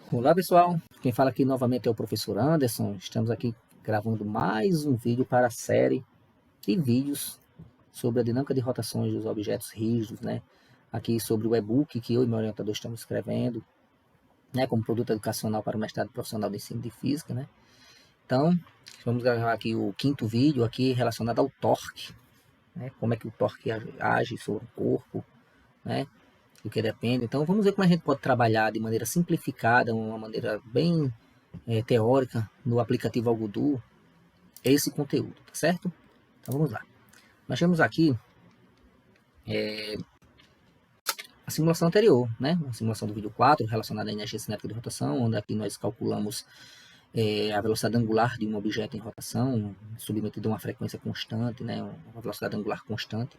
Olá pessoal, quem fala aqui novamente é o professor Anderson. Estamos aqui gravando mais um vídeo para a série de vídeos sobre a dinâmica de rotações dos objetos rígidos, né? Aqui sobre o e-book que eu e meu orientador estamos escrevendo, né? Como produto educacional para o mestrado profissional de ensino de física, né? Então, vamos gravar aqui o quinto vídeo aqui relacionado ao torque, né? Como é que o torque age sobre o corpo, né? Do que depende. Então, vamos ver como a gente pode trabalhar de maneira simplificada, uma maneira bem teórica no aplicativo Algodu esse conteúdo, tá certo? Então vamos lá. Nós temos aqui a simulação anterior, né? A simulação do vídeo 4 relacionada à energia cinética de rotação, onde aqui nós calculamos a velocidade angular de um objeto em rotação, submetido a uma frequência constante, né? Uma velocidade angular constante.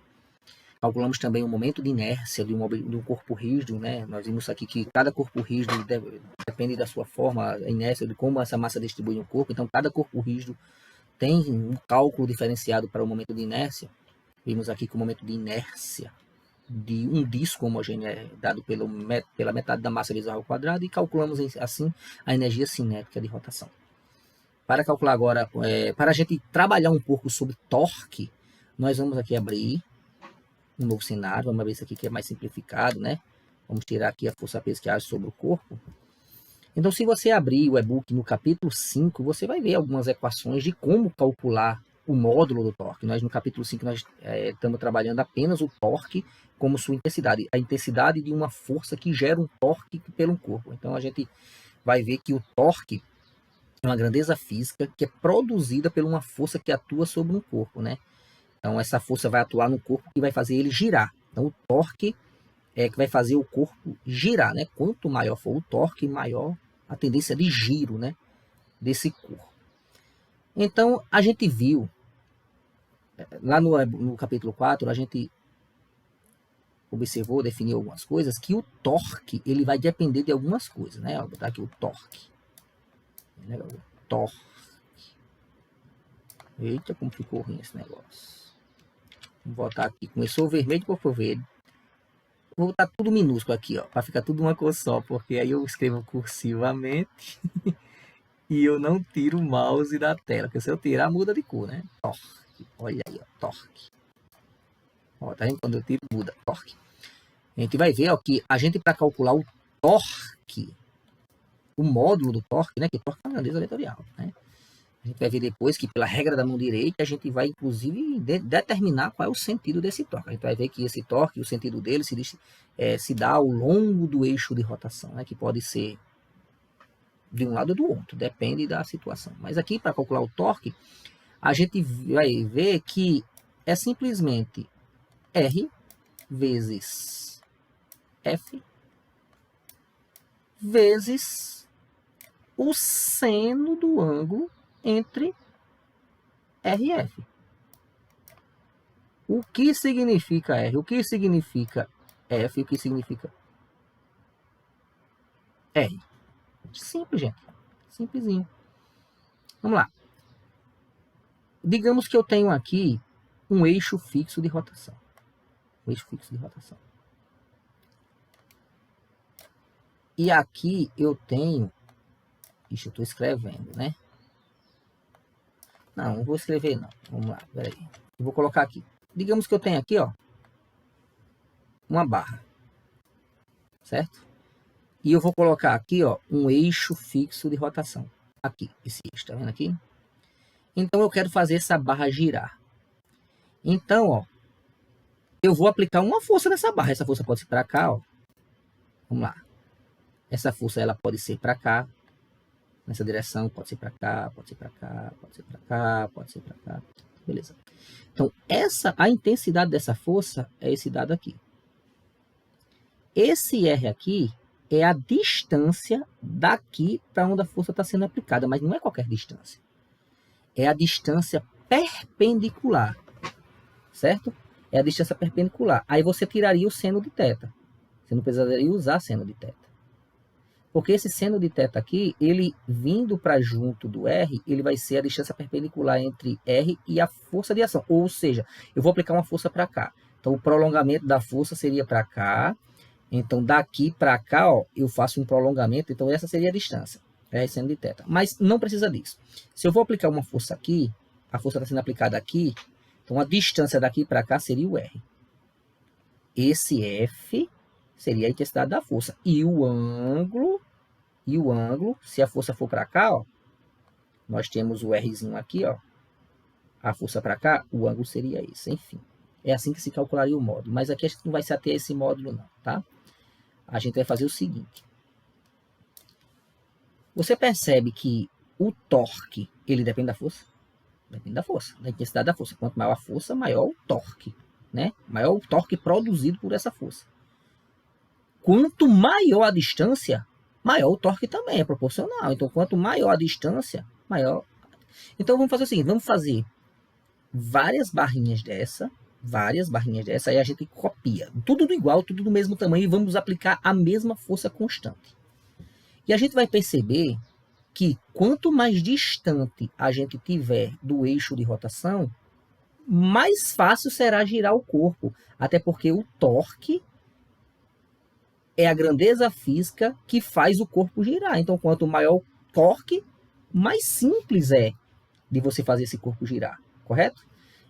Calculamos também o momento de inércia de um corpo rígido, né? Nós vimos aqui que cada corpo rígido depende da sua forma, a inércia, de como essa massa distribui no corpo. Então, cada corpo rígido tem um cálculo diferenciado para o momento de inércia. Vimos aqui que o momento de inércia de um disco homogêneo é dado pela metade da massa vezes ao quadrado e calculamos assim a energia cinética de rotação. Para calcular agora, para a gente trabalhar um pouco sobre torque, nós vamos aqui abrir um novo cenário. Vamos abrir isso aqui que é mais simplificado, né? Vamos tirar aqui a força-peso que age sobre o corpo. Então, se você abrir o e-book no capítulo 5, você vai ver algumas equações de como calcular o módulo do torque. Nós, no capítulo 5, nós estamos trabalhando apenas o torque como sua intensidade, a intensidade de uma força que gera um torque pelo corpo. Então, a gente vai ver que o torque é uma grandeza física que é produzida por uma força que atua sobre um corpo, né? Então, essa força vai atuar no corpo e vai fazer ele girar. Então, o torque é que vai fazer o corpo girar, né? Quanto maior for o torque, maior a tendência de giro, né, desse corpo. Então, a gente viu, lá no capítulo 4, a gente observou, definiu algumas coisas, que o torque, ele vai depender de algumas coisas, né? Vou botar aqui o torque. O torque. Eita, como ficou ruim esse negócio. Vou botar aqui, começou vermelho, ficou verde. Vou botar tudo minúsculo aqui, ó, para ficar tudo uma cor só, porque aí eu escrevo cursivamente e eu não tiro o mouse da tela, porque se eu tirar, muda de cor, né? Torque, olha aí, ó, torque. Ó, tá vendo? Quando eu tiro, muda, torque. A gente vai ver, ó, que a gente, para calcular o torque, o módulo do torque, né? Que torque é uma grandeza vetorial, né? A gente vai ver depois que, pela regra da mão direita, a gente vai, inclusive, determinar qual é o sentido desse torque. A gente vai ver que esse torque, o sentido dele, se dá ao longo do eixo de rotação, né? Que pode ser de um lado ou do outro, depende da situação. Mas aqui, para calcular o torque, a gente vai ver que é simplesmente R vezes F vezes o seno do ângulo entre R e F. O que significa R? O que significa F? O que significa R? Simples, gente. Simplesinho. Vamos lá. Digamos que eu tenho aqui um eixo fixo de rotação. Um eixo fixo de rotação. E aqui eu tenho... Ixi, eu estou escrevendo, né? Não vou escrever não. Vamos lá, peraí. Eu vou colocar aqui. Digamos que eu tenho aqui, ó, uma barra. Certo? E eu vou colocar aqui, ó, um eixo fixo de rotação. Aqui, esse eixo, tá vendo aqui? Então eu quero fazer essa barra girar. Então, ó, eu vou aplicar uma força nessa barra. Essa força pode ser para cá, ó. Vamos lá. Essa força ela pode ser para cá. Nessa direção, pode ser para cá, pode ser para cá, pode ser para cá, pode ser para cá. Beleza. Então, a intensidade dessa força é esse dado aqui. Esse R aqui é a distância daqui para onde a força está sendo aplicada, mas não é qualquer distância. É a distância perpendicular, certo? É a distância perpendicular. Aí você tiraria o seno de θ. Você não precisaria usar seno de θ. Porque esse seno de θ aqui, ele vindo para junto do R, ele vai ser a distância perpendicular entre R e a força de ação. Ou seja, eu vou aplicar uma força para cá. Então, o prolongamento da força seria para cá. Então, daqui para cá, ó, eu faço um prolongamento. Então, essa seria a distância, sendo de θ. Mas não precisa disso. Se eu vou aplicar uma força aqui, a força está sendo aplicada aqui, então a distância daqui para cá seria o R. Esse F seria a intensidade da força. E o ângulo, se a força for para cá, ó, nós temos o Rzinho aqui, ó, a força para cá, o ângulo seria esse. Enfim, é assim que se calcularia o módulo. Mas aqui a gente não vai se ater a esse módulo não, tá? A gente vai fazer o seguinte. Você percebe que o torque, ele depende da força? Depende da força, da intensidade da força. Quanto maior a força, maior o torque, né? Maior o torque produzido por essa força. Quanto maior a distância, maior o torque também, é proporcional. Então, quanto maior a distância, maior... Então, vamos fazer o seguinte, vamos fazer várias barrinhas dessa, aí a gente copia. Tudo do igual, tudo do mesmo tamanho, e vamos aplicar a mesma força constante. E a gente vai perceber que quanto mais distante a gente tiver do eixo de rotação, mais fácil será girar o corpo. Até porque o torque é a grandeza física que faz o corpo girar. Então, quanto maior o torque, mais simples é de você fazer esse corpo girar, correto?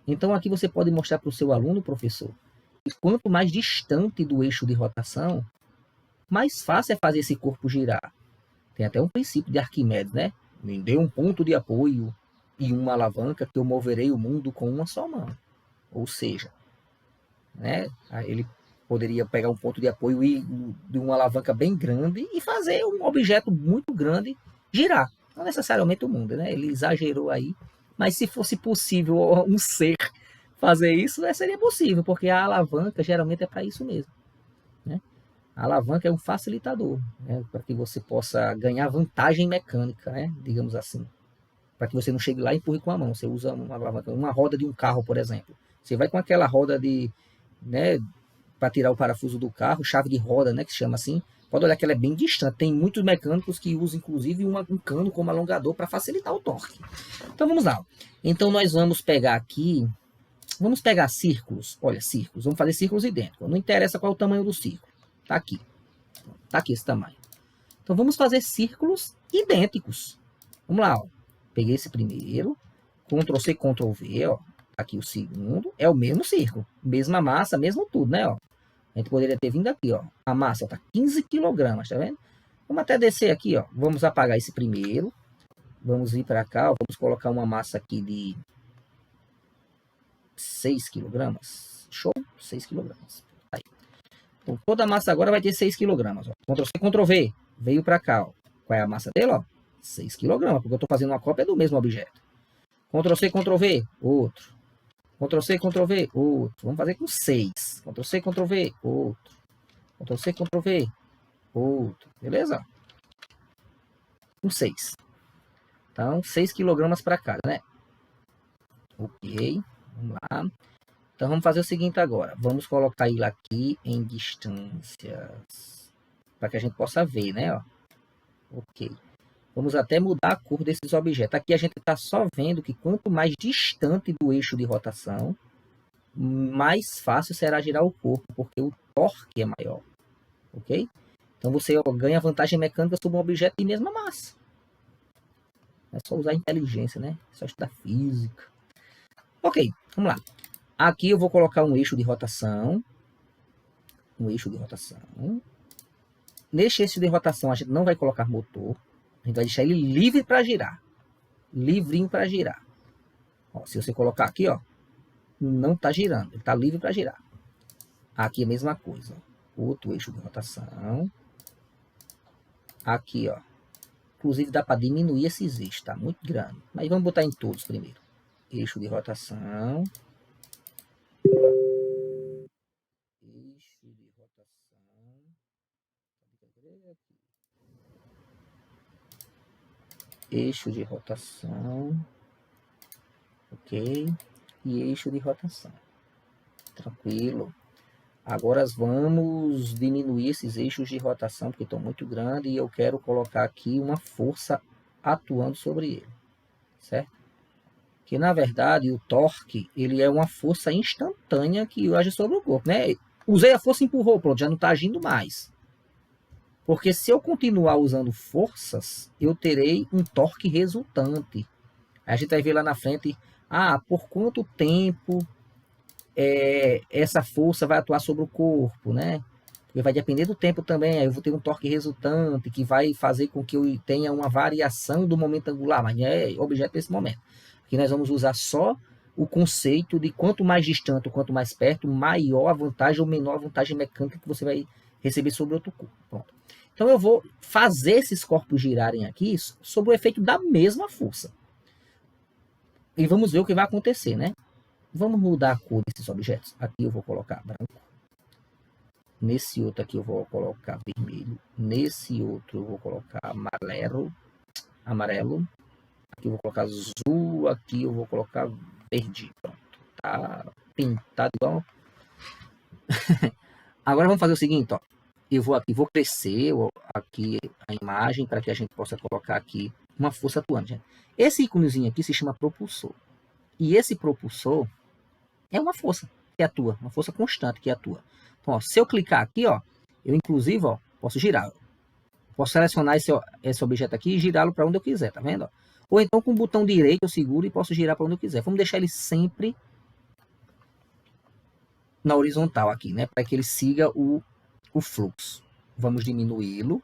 Então, aqui você pode mostrar para o seu aluno, professor, que quanto mais distante do eixo de rotação, mais fácil é fazer esse corpo girar. Tem até um princípio de Arquimedes, né? Me dê um ponto de apoio e uma alavanca que eu moverei o mundo com uma só mão. Ou seja, né? Ele poderia pegar um ponto de apoio e de uma alavanca bem grande e fazer um objeto muito grande girar. Não necessariamente o mundo, né? Ele exagerou aí, mas se fosse possível um ser fazer isso, seria possível, porque a alavanca geralmente é para isso mesmo, né? A alavanca é um facilitador, né? Para que você possa ganhar vantagem mecânica, né? Digamos assim. Para que você não chegue lá e empurre com a mão. Você usa uma alavanca, uma roda de um carro, por exemplo. Você vai com aquela roda de, né, para tirar o parafuso do carro, chave de roda, né, que se chama assim. Pode olhar que ela é bem distante. Tem muitos mecânicos que usam, inclusive, um cano como alongador para facilitar o torque. Então, vamos lá. Então, nós vamos pegar aqui... Vamos pegar círculos. Olha, círculos. Vamos fazer círculos idênticos. Não interessa qual é o tamanho do círculo. Tá aqui. Tá aqui esse tamanho. Então, vamos fazer círculos idênticos. Vamos lá, ó. Peguei esse primeiro. Ctrl+C, Ctrl+V, ó. Aqui o segundo. É o mesmo círculo. Mesma massa, mesmo tudo, né, ó. A gente poderia ter vindo aqui, ó. A massa está 15 kg, tá vendo? Vamos até descer aqui, ó. Vamos apagar esse primeiro. Vamos vir para cá, ó. Vamos colocar uma massa aqui de 6 kg. Show? 6 kg. Aí. Então, toda a massa agora vai ter 6 kg. Ctrl+C, Ctrl+V. Veio para cá, ó. Qual é a massa dele, ó? 6 kg, porque eu estou fazendo uma cópia do mesmo objeto. Ctrl+C, Ctrl+V. Outro. Ctrl+C, Ctrl+V. Outro. Vamos fazer com 6. Ctrl+C, Ctrl+V. Outro. Ctrl+C, Ctrl+V. Outro. Beleza? Com 6. Então, 6 kg para cada, né? Ok. Vamos lá. Então, vamos fazer o seguinte agora. Vamos colocar ele aqui em distâncias. Para que a gente possa ver, né? Ó. Ok. Vamos até mudar a cor desses objetos. Aqui a gente está só vendo que quanto mais distante do eixo de rotação, mais fácil será girar o corpo, porque o torque é maior. Ok? Então você ganha vantagem mecânica sobre um objeto de mesma massa. É só usar inteligência, né? É só estudar física. Ok, vamos lá. Aqui eu vou colocar um eixo de rotação. Um eixo de rotação. Neste eixo de rotação a gente não vai colocar motor. A gente vai deixar ele livre para girar. Livrinho para girar. Ó, se você colocar aqui, ó, não está girando. Ele está livre para girar. Aqui a mesma coisa. Outro eixo de rotação. Aqui, ó. Inclusive dá para diminuir esses eixos, tá? Muito grande. Mas vamos botar em todos primeiro. Eixo de rotação. Eixo de rotação. Eixo de rotação. Ok. E eixo de rotação. Tranquilo. Agora vamos diminuir esses eixos de rotação, porque estão muito grandes, e eu quero colocar aqui uma força atuando sobre ele, certo? Que na verdade o torque, ele é uma força instantânea que age sobre o corpo, né? Usei a força e empurrou, pronto, já não está agindo mais. Porque se eu continuar usando forças, eu terei um torque resultante. Aí a gente vai ver lá na frente, por quanto tempo essa força vai atuar sobre o corpo, né? Porque vai depender do tempo também, aí eu vou ter um torque resultante que vai fazer com que eu tenha uma variação do momento angular, mas não é objeto desse momento. Aqui nós vamos usar só o conceito de quanto mais distante, quanto mais perto, maior a vantagem ou menor a vantagem mecânica que você vai receber sobre outro corpo. Pronto. Então eu vou fazer esses corpos girarem aqui sob o efeito da mesma força. E vamos ver o que vai acontecer, né? Vamos mudar a cor desses objetos. Aqui eu vou colocar branco. Nesse outro aqui eu vou colocar vermelho. Nesse outro eu vou colocar amarelo. Aqui eu vou colocar azul. Aqui eu vou colocar verde. Pronto. Tá pintado igual. Agora vamos fazer o seguinte, ó. Eu vou aqui, vou crescer aqui a imagem para que a gente possa colocar aqui uma força atuante. Gente. Esse íconezinho aqui se chama propulsor. E esse propulsor é uma força que atua, uma força constante que atua. Então, ó, se eu clicar aqui, ó, eu inclusive posso girar. Posso selecionar esse objeto aqui e girá-lo para onde eu quiser, tá vendo? Ó? Ou então com o botão direito eu seguro e posso girar para onde eu quiser. Vamos deixar ele sempre na horizontal aqui, né? Para que ele siga o fluxo. Vamos diminuí-lo.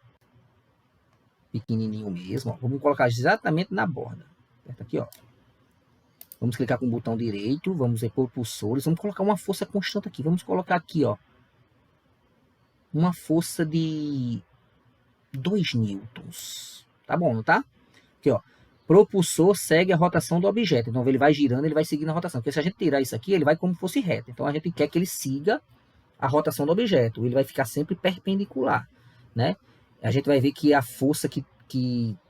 Pequenininho mesmo. Ó. Vamos colocar exatamente na borda. Aperta aqui, ó. Vamos clicar com o botão direito. Vamos em propulsores. Vamos colocar uma força constante aqui. Vamos colocar aqui, ó. Uma força de 2 newtons. Tá bom, não tá? Aqui, ó. Propulsor segue a rotação do objeto. Então, ele vai girando, ele vai seguindo a rotação. Porque se a gente tirar isso aqui, ele vai como se fosse reto. Então, a gente quer que ele siga a rotação do objeto. Ele vai ficar sempre perpendicular, né? A gente vai ver que a força que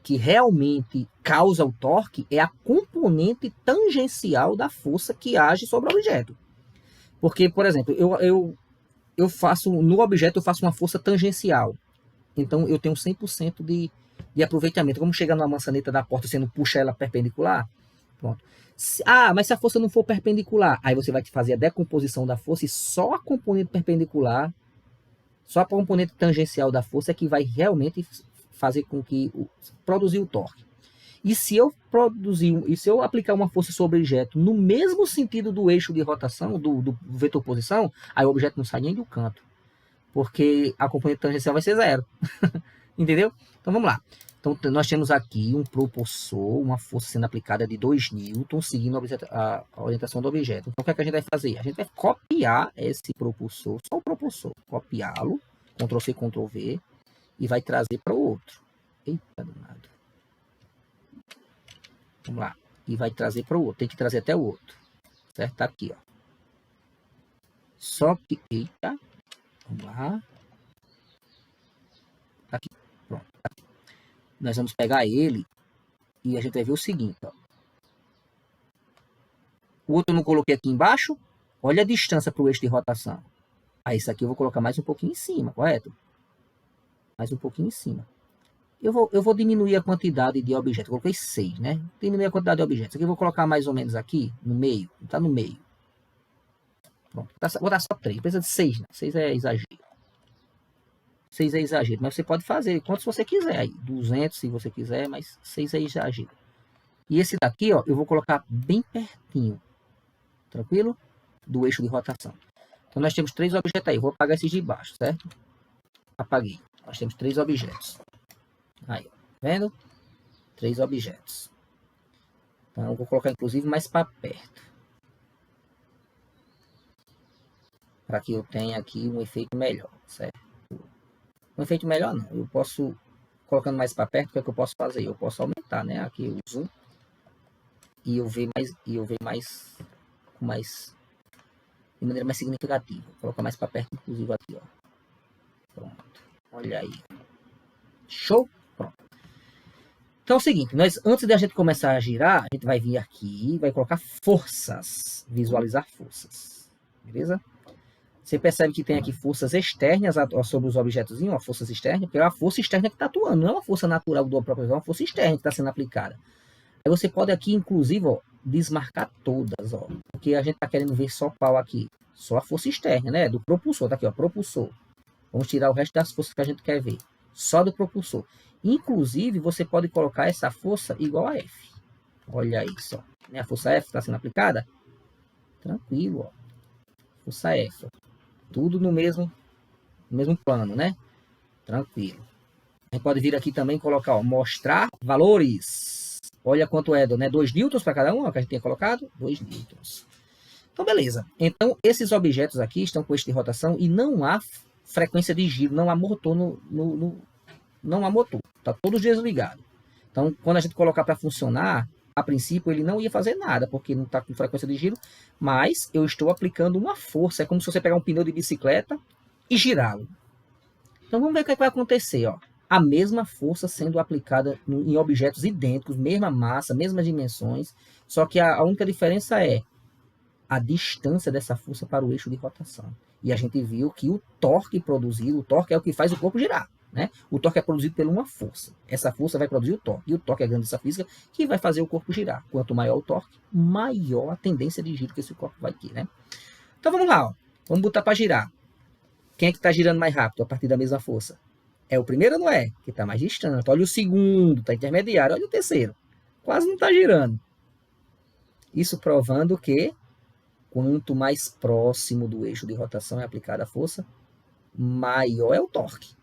realmente causa o torque é a componente tangencial da força que age sobre o objeto. Porque, por exemplo, eu faço, no objeto eu faço uma força tangencial. Então, eu tenho 100% de aproveitamento. Como chegar numa maçaneta da porta, você não puxa ela perpendicular? Pronto. Mas se a força não for perpendicular, aí você vai fazer a decomposição da força e só a componente perpendicular, só a componente tangencial da força é que vai realmente fazer com que produzir o torque. E se eu aplicar uma força sobre o objeto no mesmo sentido do eixo de rotação, do vetor posição, aí o objeto não sai nem do canto, porque a componente tangencial vai ser zero. Entendeu? Então vamos lá. Então nós temos aqui um propulsor, uma força sendo aplicada de 2 newtons, seguindo a orientação do objeto. Então o que é que a gente vai fazer? A gente vai copiar esse propulsor, só o propulsor, copiá-lo, Ctrl+C, Ctrl+V, e vai trazer para o outro. Eita, danado. Vamos lá. E vai trazer para o outro. Tem que trazer até o outro. Certo? Tá aqui, ó. Só que... Eita. Vamos lá. Tá aqui. Pronto. Tá aqui. Nós vamos pegar ele e a gente vai ver o seguinte, ó. O outro eu não coloquei aqui embaixo. Olha a distância para o eixo de rotação. Aí, isso aqui eu vou colocar mais um pouquinho em cima, correto? Mais um pouquinho em cima. Eu vou diminuir a quantidade de objetos. Eu coloquei 6, né? Diminuir a quantidade de objetos. Aqui eu vou colocar mais ou menos aqui, no meio. Tá no meio. Pronto. Vou dar só 3. Precisa de 6, né? 6 é exagero. 6 é exagero. Mas você pode fazer quantos você quiser aí. 200 se você quiser, mas 6 é exagero. E esse daqui, ó, eu vou colocar bem pertinho. Tranquilo? Do eixo de rotação. Então nós temos 3 objetos aí. Eu vou apagar esses de baixo, certo? Apaguei. Nós temos 3 objetos. Aí, ó. Vendo? 3 objetos. Então eu vou colocar inclusive mais para perto. Para que eu tenha aqui um efeito melhor, certo? Um efeito melhor não. Eu posso, colocando mais para perto, o que é que eu posso fazer? Eu posso aumentar, né? Aqui o zoom. E eu ver mais, de maneira mais significativa. Vou colocar mais para perto, inclusive aqui, ó. Pronto. Olha aí. Show? Pronto. Então é o seguinte, antes de a gente começar a girar, a gente vai vir aqui e vai colocar forças. Visualizar forças. Beleza? Você percebe que tem aqui forças externas sobre os objetos, ó, forças externas, porque é a força externa que está atuando, não é uma força natural do próprio, é uma força externa que está sendo aplicada. Aí você pode aqui, inclusive, ó, desmarcar todas, ó, porque a gente está querendo ver só pau aqui. Só a força externa, né? Do propulsor. Tá aqui, ó, propulsor. Vamos tirar o resto das forças que a gente quer ver. Só do propulsor. Inclusive, você pode colocar essa força igual a F. Olha isso, ó. A força F está sendo aplicada? Tranquilo, ó. Força F. Ó. Tudo no mesmo plano, né? Tranquilo. A gente pode vir aqui também e colocar, ó, mostrar valores. Olha quanto é, né? 2 newtons para cada um, ó, que a gente tinha colocado. 2 newtons. Então, beleza. Então, esses objetos aqui estão com eixo de rotação e não há frequência de giro, não há motor não há motor. Está todos desligados. Então, quando a gente colocar para funcionar, a princípio ele não ia fazer nada, porque não está com frequência de giro, mas eu estou aplicando uma força. É como se você pegar um pneu de bicicleta e girá-lo. Então, vamos ver o que vai acontecer, ó. A mesma força sendo aplicada em objetos idênticos, mesma massa, mesmas dimensões, só que a única diferença é a distância dessa força para o eixo de rotação. E a gente viu que o torque produzido, o torque é o que faz o corpo girar, né? O torque é produzido por uma força. Essa força vai produzir o torque. E o torque é a grandeza física que vai fazer o corpo girar. Quanto maior o torque, maior a tendência de giro que esse corpo vai ter, né? Então vamos lá, ó. Vamos botar para girar. Quem é que está girando mais rápido a partir da mesma força? É o primeiro ou não é? Que está mais distante. Olha o segundo, está intermediário. Olha o terceiro. Quase não está girando. Isso provando que quanto mais próximo do eixo de rotação é aplicada a força, maior é o torque.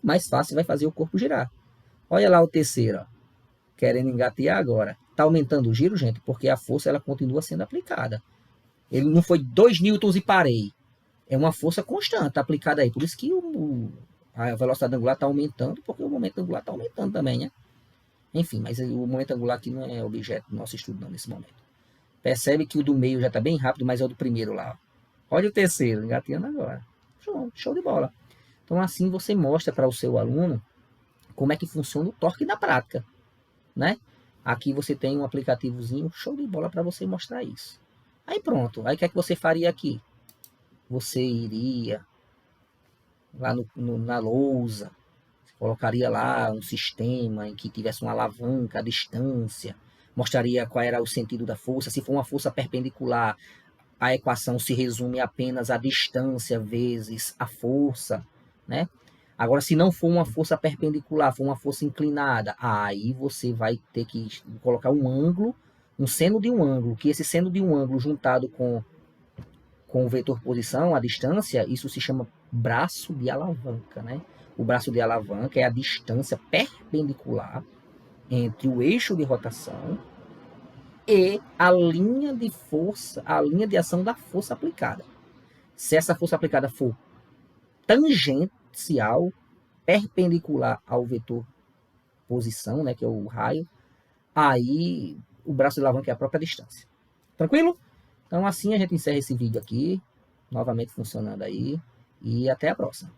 Mais fácil vai fazer o corpo girar. Olha lá o terceiro, ó, querendo engatear agora. Está aumentando o giro, gente, porque a força ela continua sendo aplicada. Ele não foi 2 newtons e parei. É uma força constante aplicada aí. Por isso que a velocidade angular está aumentando, porque o momento angular está aumentando também, né? Enfim, mas o momento angular aqui não é objeto do nosso estudo não, nesse momento. Percebe que o do meio já está bem rápido, mas é o do primeiro lá. Ó. Olha o terceiro, engateando agora. Show de bola. Então assim você mostra para o seu aluno como é que funciona o torque na prática, né? Aqui você tem um aplicativozinho, show de bola para você mostrar isso. Aí pronto, aí o que é que você faria aqui? Você iria lá na lousa, colocaria lá um sistema em que tivesse uma alavanca à distância, mostraria qual era o sentido da força. Se for uma força perpendicular, a equação se resume apenas a distância vezes a força, né? Agora, se não for uma força perpendicular, for uma força inclinada, aí você vai ter que colocar um ângulo, um seno de um ângulo, que esse seno de um ângulo juntado com o vetor posição, a distância, isso se chama braço de alavanca, né? O braço de alavanca é a distância perpendicular entre o eixo de rotação e a linha de força, a linha de ação da força aplicada. Se essa força aplicada for tangencial, perpendicular ao vetor posição, né, que é o raio, aí o braço de alavanca é a própria distância. Tranquilo? Então assim a gente encerra esse vídeo aqui, novamente funcionando aí, e até a próxima.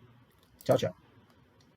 Tchau, tchau.